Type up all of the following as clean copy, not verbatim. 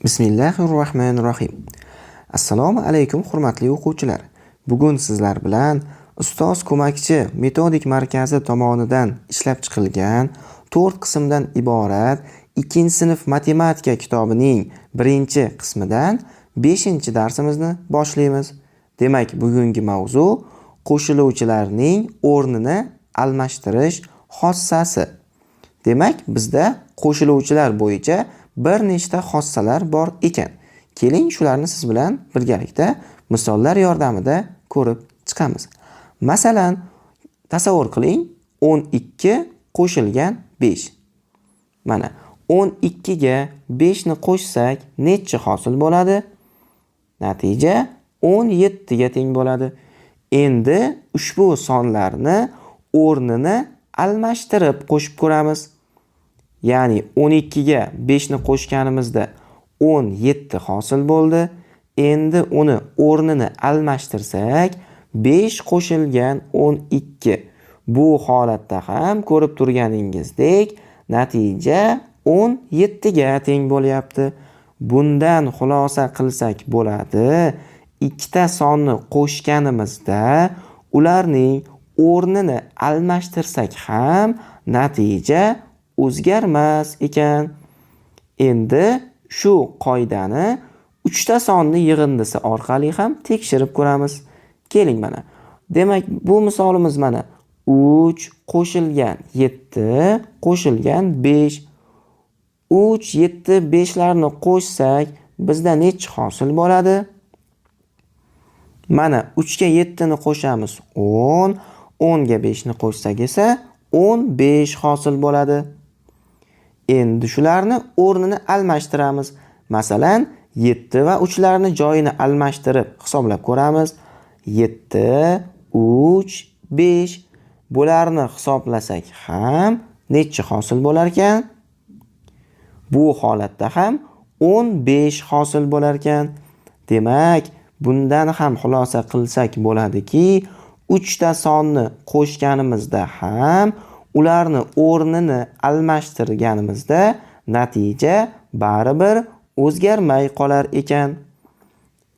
Bismillahirrohmanirrohim. Assalomu alaykum hurmatli o'quvchilar. Bugun sizlar bilan ustoz ko'makchi metodik markazi tomonidan ishlab chiqilgan 4 qismdan iborat 2-sinf matematika kitobining 1-qismidan 5-darsimizni boshlaymiz. Demak, bugungi mavzu qo'shiluvchilarning o'rnini almashtirish xossasi. Demak, bizda qo'shiluvchilar bo'yicha bir nechta xossalar bor ekan. Keling, shularni siz bilan birgalikda misollar yordamida ko'rib chiqamiz. Masalan, tasavvur qiling, 12 qo'shilgan 5. Mana 12 ga 5 ni qo'shsak, necha hosil bo'ladi? Natija 17 ga teng bo'ladi. Endi ushbu sonlarni o'rnini almashtirib qo'shib ko'ramiz. Ya'ni 12 ga 5 ni qo'shganimizda 17 hosil bo'ldi. Endi uni o'rnini almashtirsak, 5 qo'shilgan 12. Bu holatda ham ko'rib turganingizdek, natija 17 ga teng bo'lyapti. Bundan xulosa qilsak bo'ladi, ikkita sonni qo'shganimizda ularning o'rnini almashtirsak ham natija o'zgarmas ekan. Endi shu qoidani 3 ta sonni yig'indisi orqali ham tekshirib ko'ramiz. Keling mana. Demak, bu misolimiz mana 3 qo'shilgan 7 qo'shilgan 5. 3, 7, 5 larni qo'shsak, bizda necha hosil bo'ladi? Mana 3 ga 7 ni qo'shamiz 10, 10 ga 5 ni qo'shsak esa 15 hosil bo'ladi. Endi shularni o'rnini almashtiramiz. Masalan, 7 va 3 larni joyini almashtirib hisoblab ko'ramiz. 7, 3, 5. Bularni hisoblasak ham necha hosil bo'lar ekan? Bu holatda ham 15 hosil bo'lar ekan. Demak, bundan ham xulosa qilsak bo'ladiki, 3 ta sonni qo'shganimizda ham ularni o'rnini almashtirganimizda natija baribir o'zgarmay qolar ekan.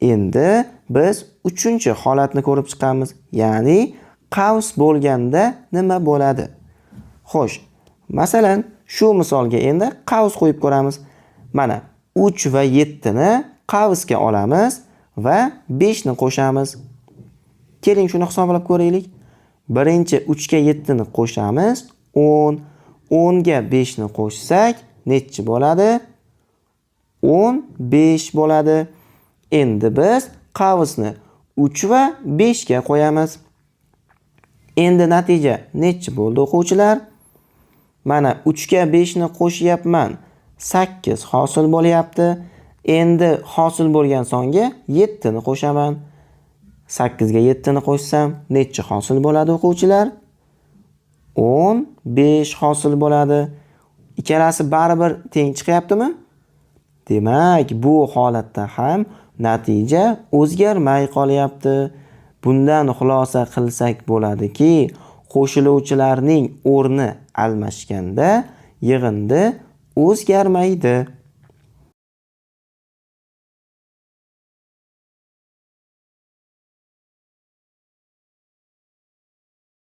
Endi biz 3-holatni ko'rib chiqamiz. Ya'ni qavs bo'lganda nima bo'ladi? Xo'sh, masalan, shu misolga endi qavs qo'yib ko'ramiz. Mana 3 va 7 ni qavsga olamiz va 5 ni qo'shamiz. Keling, shuni hisoblab ko'raylik. Birinchi 3 ga 7 ni qo'shamiz 10. 10 ga 5 ni qo'shsak necha bo'ladi? 15 bo'ladi. Endi biz qavsni 3 va 5 ga qo'yamiz. Endi natija necha bo'ldi o'quvchilar? Mana 3 ga 5 ni qo'shyapman. 8 hosil bo'lyapti. Endi hosil bo'lgan songa 7 ni qo'shaman. 8 ga 7 ni qo'shsam necha hosil bo'ladi o'quvchilar? 15 hosil bo'ladi. Ikkalasi baribir teng chiqyaptimi? Demak, bu holatda ham natija o'zgarmay qolyapti. Bundan xulosa qilsak bo'ladiki, qo'shiluvchilarning o'rni almashganda yig'indi o'zgarmaydi.